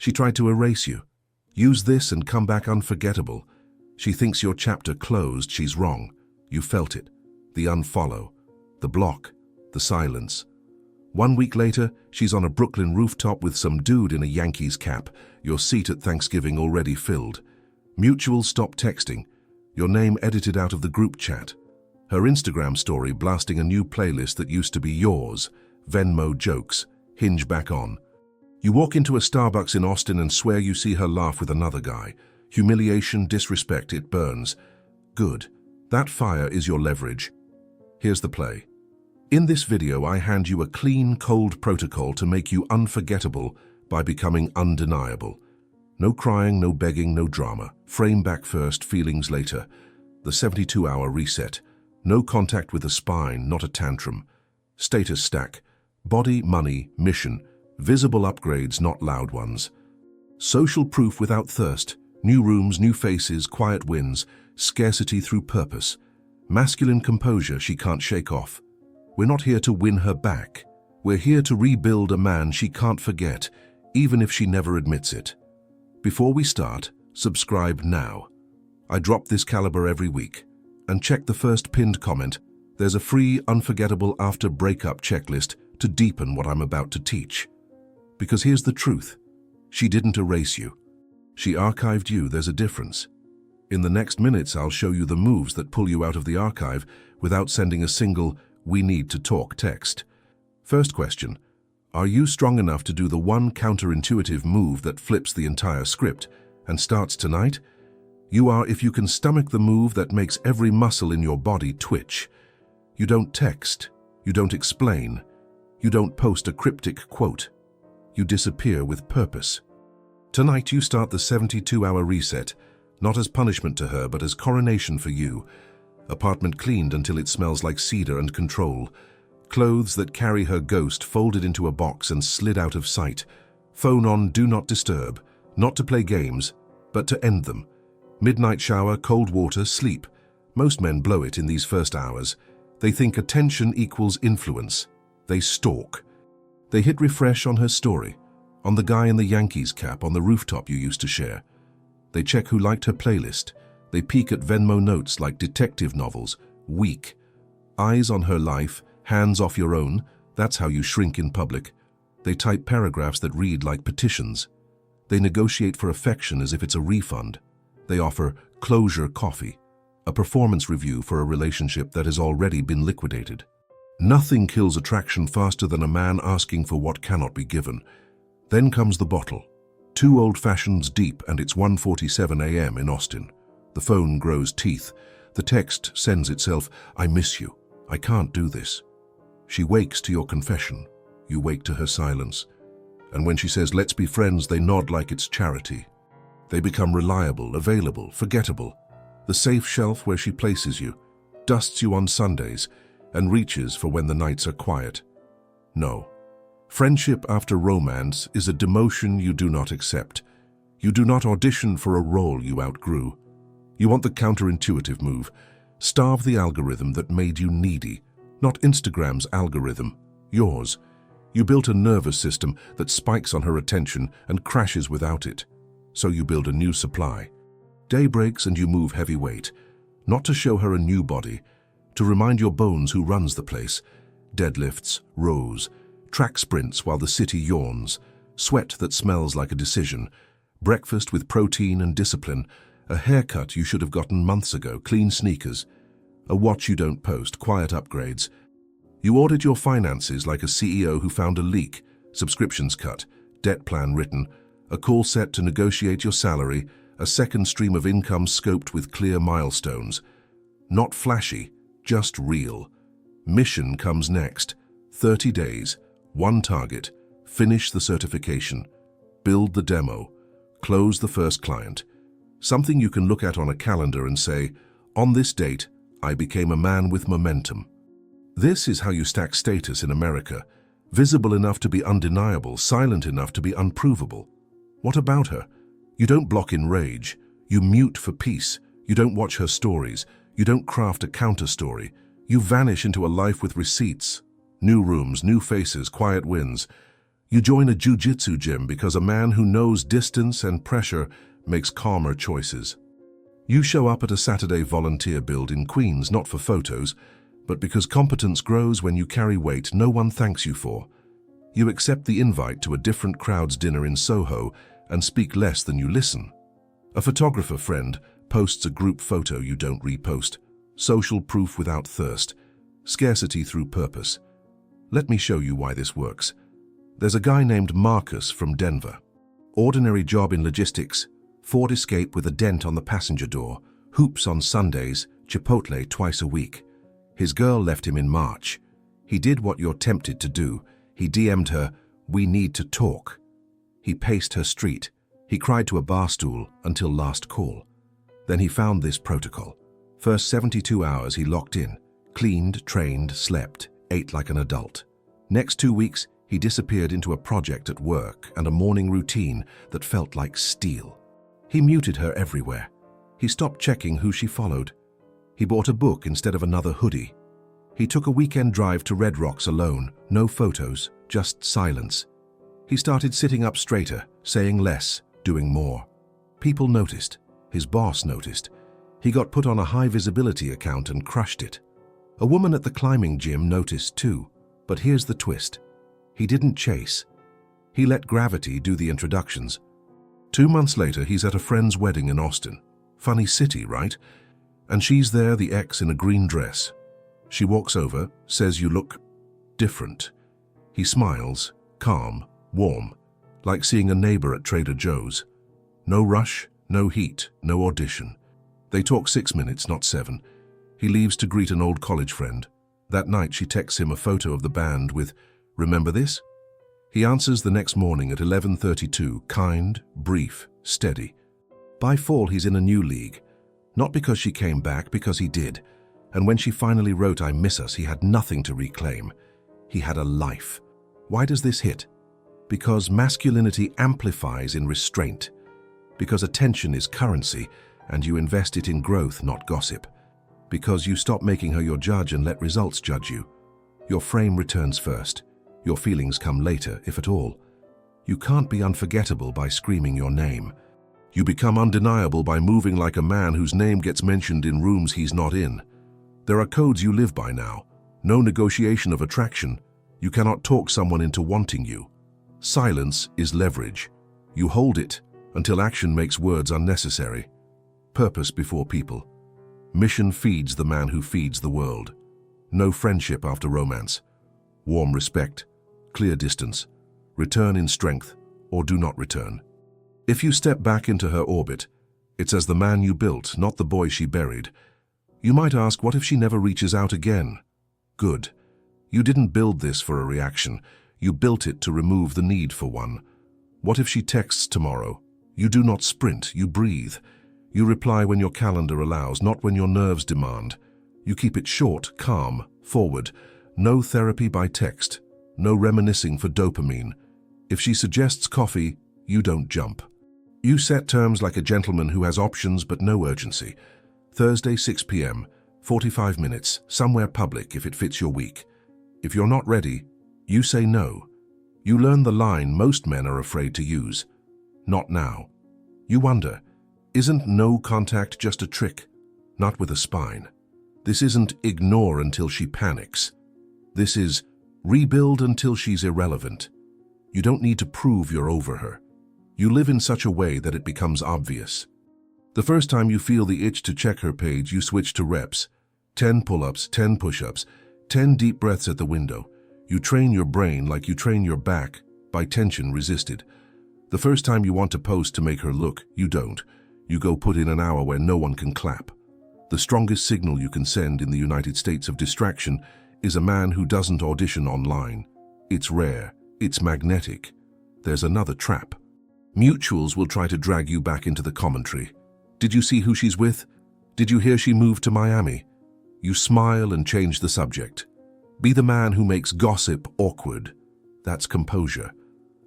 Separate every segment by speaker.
Speaker 1: She tried to erase you. Use this and come back unforgettable. She thinks your chapter closed. She's wrong. You felt it. The unfollow, the block, the silence. 1 week later, she's on a Brooklyn rooftop with some dude in a Yankees cap, your seat at Thanksgiving already filled. Mutual stop texting, your name edited out of the group chat. Her Instagram story blasting a new playlist that used to be yours, Venmo jokes, Hinge back on. You walk into a Starbucks in Austin and swear you see her laugh with another guy. Humiliation, disrespect, it burns. Good. That fire is your leverage. Here's the play. In this video, I hand you a clean, cold protocol to make you unforgettable by becoming undeniable. No crying, no begging, no drama. Frame back first, feelings later. The 72-hour reset. No contact with the spine, not a tantrum. Status stack. Body, money, mission. Visible upgrades, not loud ones. Social proof without thirst. New rooms, new faces, quiet wins. Scarcity through purpose. Masculine composure she can't shake off. We're not here to win her back. We're here to rebuild a man she can't forget, even if she never admits it. Before we start, subscribe now. I drop this caliber every week. And check the first pinned comment. There's a free unforgettable after breakup checklist to deepen what I'm about to teach. Because here's the truth. She didn't erase you. She archived you. There's a difference. In the next minutes, I'll show you the moves that pull you out of the archive without sending a single "we need to talk" text. First question, are you strong enough to do the one counterintuitive move that flips the entire script and starts tonight? You are if you can stomach the move that makes every muscle in your body twitch. You don't text, you don't explain, you don't post a cryptic quote. You disappear with purpose. Tonight you start the 72-hour reset, not as punishment to her but as coronation for you. Apartment cleaned until it smells like cedar and control. Clothes that carry her ghost folded into a box and slid out of sight. Phone on do not disturb, not to play games, but to end them. Midnight shower, cold water, sleep. Most men blow it in these first hours. They think attention equals influence. They stalk. They hit refresh on her story, on the guy in the Yankees cap on the rooftop you used to share. They check who liked her playlist. They peek at Venmo notes like detective novels. Weak. Eyes on her life, hands off your own. That's how you shrink in public. They type paragraphs that read like petitions. They negotiate for affection as if it's a refund. They offer closure coffee, a performance review for a relationship that has already been liquidated. Nothing kills attraction faster than a man asking for what cannot be given. Then comes the bottle. 2 old fashions deep, and it's 1:47 a.m. in Austin. The phone grows teeth. The text sends itself, "I miss you. I can't do this." She wakes to your confession. You wake to her silence. And when she says, "Let's be friends," they nod like it's charity. They become reliable, available, forgettable. The safe shelf where she places you, dusts you on Sundays, and reaches for when the nights are quiet. No. Friendship after romance is a demotion you do not accept. You do not audition for a role you outgrew. You want the counterintuitive move. Starve the algorithm that made you needy. Not Instagram's algorithm, yours. You built a nervous system that spikes on her attention and crashes without it. So you build a new supply. Day breaks and you move heavy weight. Not to show her a new body, to remind your bones who runs the place. Deadlifts, rows, track sprints while the city yawns, sweat that smells like a decision, breakfast with protein and discipline, a haircut you should have gotten months ago, clean sneakers, a watch you don't post, quiet upgrades. You audit your finances like a CEO who found a leak, subscriptions cut, debt plan written, a call set to negotiate your salary, a second stream of income scoped with clear milestones. Not flashy, just real. Mission comes next. 30 days, one target, finish the certification, build the demo, close the first client. Something you can look at on a calendar and say, on this date, I became a man with momentum. This is how you stack status in America, visible enough to be undeniable, silent enough to be unprovable. What about her? You don't block in rage. You mute for peace. You don't watch her stories. You don't craft a counter-story. You vanish into a life with receipts. New rooms, new faces, quiet wins. You join a jiu-jitsu gym because a man who knows distance and pressure makes calmer choices. You show up at a Saturday volunteer build in Queens not for photos, but because competence grows when you carry weight no one thanks you for. You accept the invite to a different crowd's dinner in Soho and speak less than you listen. A photographer friend posts a group photo you don't repost. Social proof without thirst. Scarcity through purpose. Let me show you why this works. There's a guy named Marcus from Denver. Ordinary job in logistics. Ford Escape with a dent on the passenger door. Hoops on Sundays. Chipotle twice a week. His girl left him in March. He did what you're tempted to do. He DM'd her, "We need to talk." He paced her street. He cried to a bar stool until last call. Then he found this protocol. First 72 hours he locked in. Cleaned, trained, slept, ate like an adult. Next 2 weeks, he disappeared into a project at work and a morning routine that felt like steel. He muted her everywhere. He stopped checking who she followed. He bought a book instead of another hoodie. He took a weekend drive to Red Rocks alone, no photos, just silence. He started sitting up straighter, saying less, doing more. People noticed. His boss noticed. He got put on a high-visibility account and crushed it. A woman at the climbing gym noticed too. But here's the twist. He didn't chase. He let gravity do the introductions. 2 months later, he's at a friend's wedding in Austin. Funny city, right? And she's there, the ex in a green dress. She walks over, says, "You look different." He smiles, calm, warm, like seeing a neighbor at Trader Joe's. No rush, no heat, no audition. They talk 6 minutes, not 7. He leaves to greet an old college friend. That night she texts him a photo of the band with, "Remember this?" He answers the next morning at 11:32, kind, brief, steady. By fall he's in a new league. Not because she came back, because he did. And when she finally wrote, "I miss us," he had nothing to reclaim. He had a life. Why does this hit? Because masculinity amplifies in restraint. Because attention is currency, and you invest it in growth, not gossip. Because you stop making her your judge and let results judge you. Your frame returns first. Your feelings come later, if at all. You can't be unforgettable by screaming your name. You become undeniable by moving like a man whose name gets mentioned in rooms he's not in. There are codes you live by now. No negotiation of attraction. You cannot talk someone into wanting you. Silence is leverage. You hold it until action makes words unnecessary. Purpose before people. Mission feeds the man who feeds the world. No friendship after romance. Warm respect. Clear distance. Return in strength, or do not return. If you step back into her orbit, it's as the man you built, not the boy she buried. You might ask, what if she never reaches out again? Good. You didn't build this for a reaction. You built it to remove the need for one. What if she texts tomorrow? You do not sprint, you breathe. You reply when your calendar allows, not when your nerves demand. You keep it short, calm, forward. No therapy by text. No reminiscing for dopamine. If she suggests coffee, you don't jump. You set terms like a gentleman who has options but no urgency. Thursday, 6 p.m., 45 minutes, somewhere public if it fits your week. If you're not ready, you say no. You learn the line most men are afraid to use. Not now. You wonder, isn't no contact just a trick? Not with a spine. This isn't ignore until she panics. This is rebuild until she's irrelevant. You don't need to prove you're over her. You live in such a way that it becomes obvious. The first time you feel the itch to check her page, you switch to reps. 10 pull-ups, 10 push-ups, 10 deep breaths at the window. You train your brain like you train your back, by tension resisted. The first time you want to post to make her look, you don't. You go put in an hour where no one can clap. The strongest signal you can send in the United States of distraction is a man who doesn't audition online. It's rare. It's magnetic. There's another trap. Mutuals will try to drag you back into the commentary. Did you see who she's with? Did you hear she moved to Miami? You smile and change the subject. Be the man who makes gossip awkward. That's composure.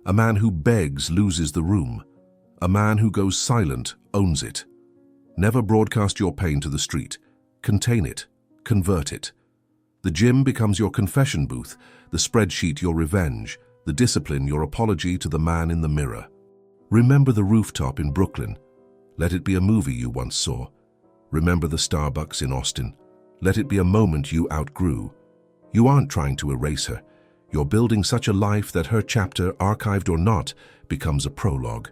Speaker 1: A man who begs loses the room. A man who goes silent owns it. Never broadcast your pain to the street. Contain it. Convert it. The gym becomes your confession booth, the spreadsheet your revenge, The discipline, your apology to the man in the mirror. Remember the rooftop in Brooklyn. Let it be a movie you once saw. Remember the Starbucks in Austin. Let it be a moment you outgrew. You aren't trying to erase her. You're building such a life that her chapter, archived or not, becomes a prologue.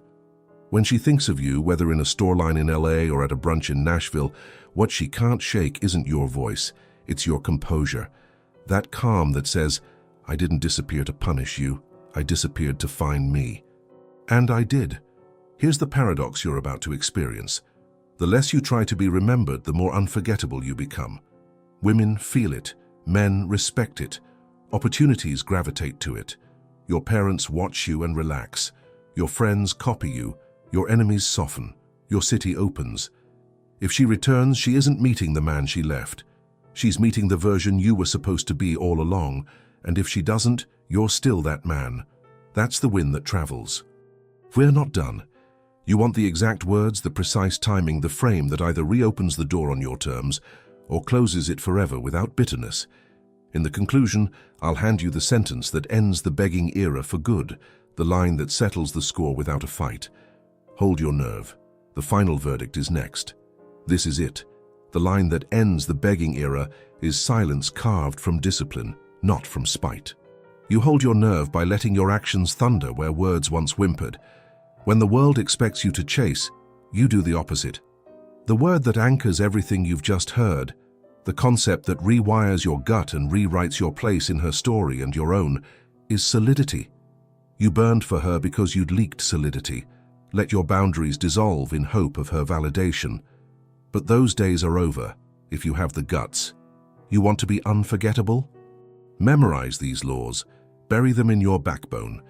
Speaker 1: When she thinks of you, whether in a store line in LA or at a brunch in Nashville, what she can't shake isn't your voice, it's your composure. That calm that says, I didn't disappear to punish you, I disappeared to find me. And I did. Here's the paradox you're about to experience. The less you try to be remembered, the more unforgettable you become. Women feel it, men respect it, opportunities gravitate to it. Your parents watch you and relax. Your friends copy you. Your enemies soften. Your city opens. If she returns, she isn't meeting the man she left. She's meeting the version you were supposed to be all along. And if she doesn't, you're still that man. That's the win that travels. We're not done. You want the exact words, the precise timing, the frame that either reopens the door on your terms or closes it forever without bitterness. In the conclusion, I'll hand you the sentence that ends the begging era for good, the line that settles the score without a fight. Hold your nerve. The final verdict is next. This is it. The line that ends the begging era is silence carved from discipline, not from spite. You hold your nerve by letting your actions thunder where words once whimpered. When the world expects you to chase, you do the opposite. The word that anchors everything you've just heard, the concept that rewires your gut and rewrites your place in her story and your own, is solidity. You burned for her because you'd leaked solidity, let your boundaries dissolve in hope of her validation. But those days are over, if you have the guts. You want to be unforgettable? Memorize these laws, bury them in your backbone,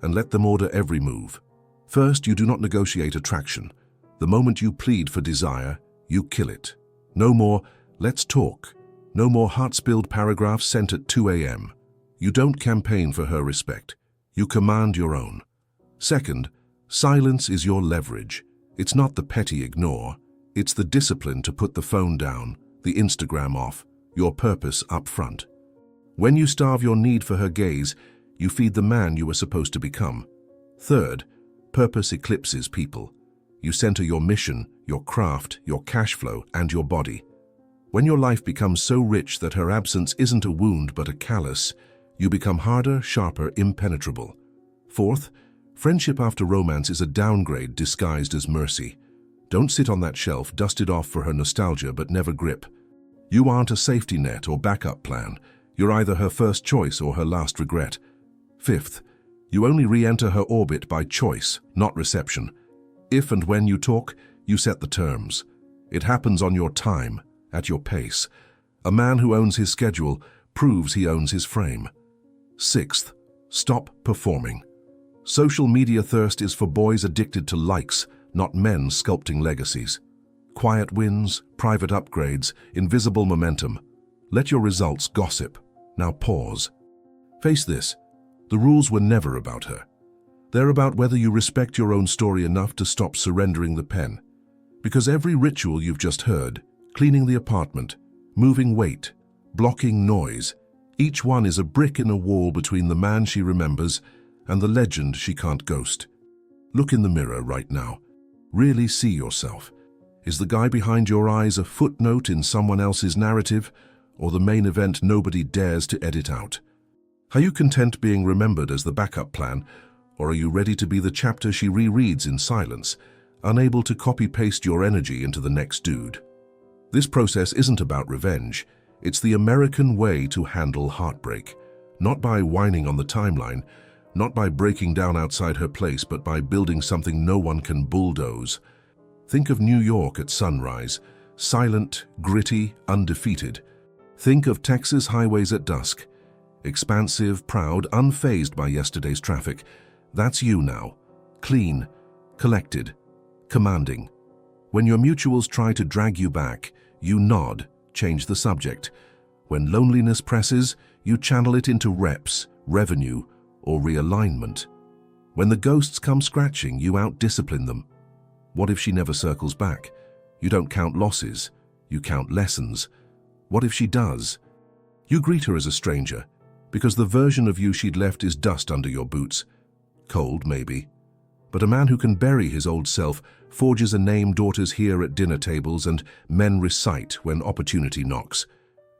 Speaker 1: and let them order every move. First, you do not negotiate attraction. The moment you plead for desire, you kill it. No more, let's talk. No more heart-spilled paragraphs sent at 2 a.m. You don't campaign for her respect. You command your own. Second, silence is your leverage. It's not the petty ignore. It's the discipline to put the phone down, the Instagram off, your purpose up front. When you starve your need for her gaze, you feed the man you were supposed to become. Third, purpose eclipses people. You center your mission, your craft, your cash flow, and your body. When your life becomes so rich that her absence isn't a wound but a callus, you become harder, sharper, impenetrable. Fourth, friendship after romance is a downgrade disguised as mercy. Don't sit on that shelf, dust it off for her nostalgia but never grip. You aren't a safety net or backup plan. You're either her first choice or her last regret. Fifth, you only re-enter her orbit by choice, not reception. If and when you talk, you set the terms. It happens on your time, at your pace. A man who owns his schedule proves he owns his frame. Sixth, stop performing. Social media thirst is for boys addicted to likes, not men sculpting legacies. Quiet wins, private upgrades, invisible momentum. Let your results gossip. Now pause. Face this. The rules were never about her. They're about whether you respect your own story enough to stop surrendering the pen. Because every ritual you've just heard, cleaning the apartment, moving weight, blocking noise, each one is a brick in a wall between the man she remembers and the legend she can't ghost. Look in the mirror right now. Really see yourself. Is the guy behind your eyes a footnote in someone else's narrative, or the main event nobody dares to edit out? Are you content being remembered as the backup plan, or are you ready to be the chapter she rereads in silence, unable to copy-paste your energy into the next dude? This process isn't about revenge. It's the American way to handle heartbreak. Not by whining on the timeline, not by breaking down outside her place, but by building something no one can bulldoze. Think of New York at sunrise, silent, gritty, undefeated. Think of Texas highways at dusk, expansive, proud, unfazed by yesterday's traffic. That's you now. Clean, collected, commanding. When your mutuals try to drag you back, you nod, change the subject. When loneliness presses, you channel it into reps, revenue, or realignment. When the ghosts come scratching, you out-discipline them. What if she never circles back? You don't count losses, you count lessons. What if she does? You greet her as a stranger, because the version of you she'd left is dust under your boots. Cold, maybe. But a man who can bury his old self forges a name daughters hear at dinner tables and men recite when opportunity knocks.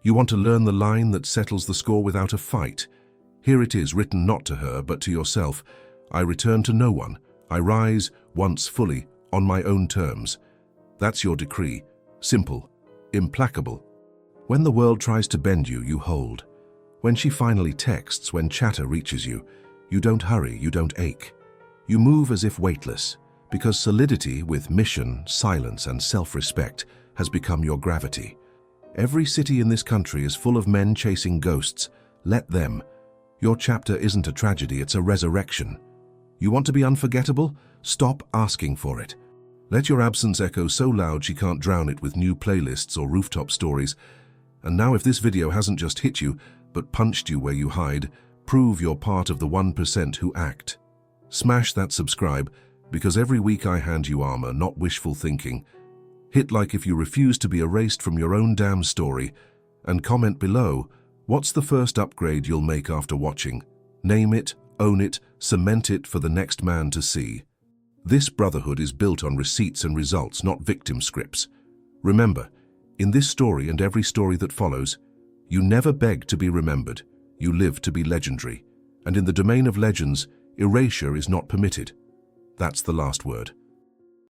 Speaker 1: You want to learn the line that settles the score without a fight. Here it is, written not to her, but to yourself. I return to no one. I rise, once fully, on my own terms. That's your decree. Simple. Implacable. When the world tries to bend you, you hold. When she finally texts, when chatter reaches you, you don't hurry, you don't ache. You move as if weightless, because solidity with mission, silence, and self-respect has become your gravity. Every city in this country is full of men chasing ghosts. Let them. Your chapter isn't a tragedy, it's a resurrection. You want to be unforgettable? Stop asking for it. Let your absence echo so loud she can't drown it with new playlists or rooftop stories. And now if this video hasn't just hit you, but punched you where you hide, prove you're part of the 1% who act. Smash that subscribe, because every week I hand you armor, not wishful thinking. Hit like if you refuse to be erased from your own damn story, and comment below, what's the first upgrade you'll make after watching? Name it, own it, cement it for the next man to see. This brotherhood is built on receipts and results, not victim scripts. Remember, in this story and every story that follows, you never beg to be remembered, you live to be legendary. And in the domain of legends, erasure is not permitted. That's the last word.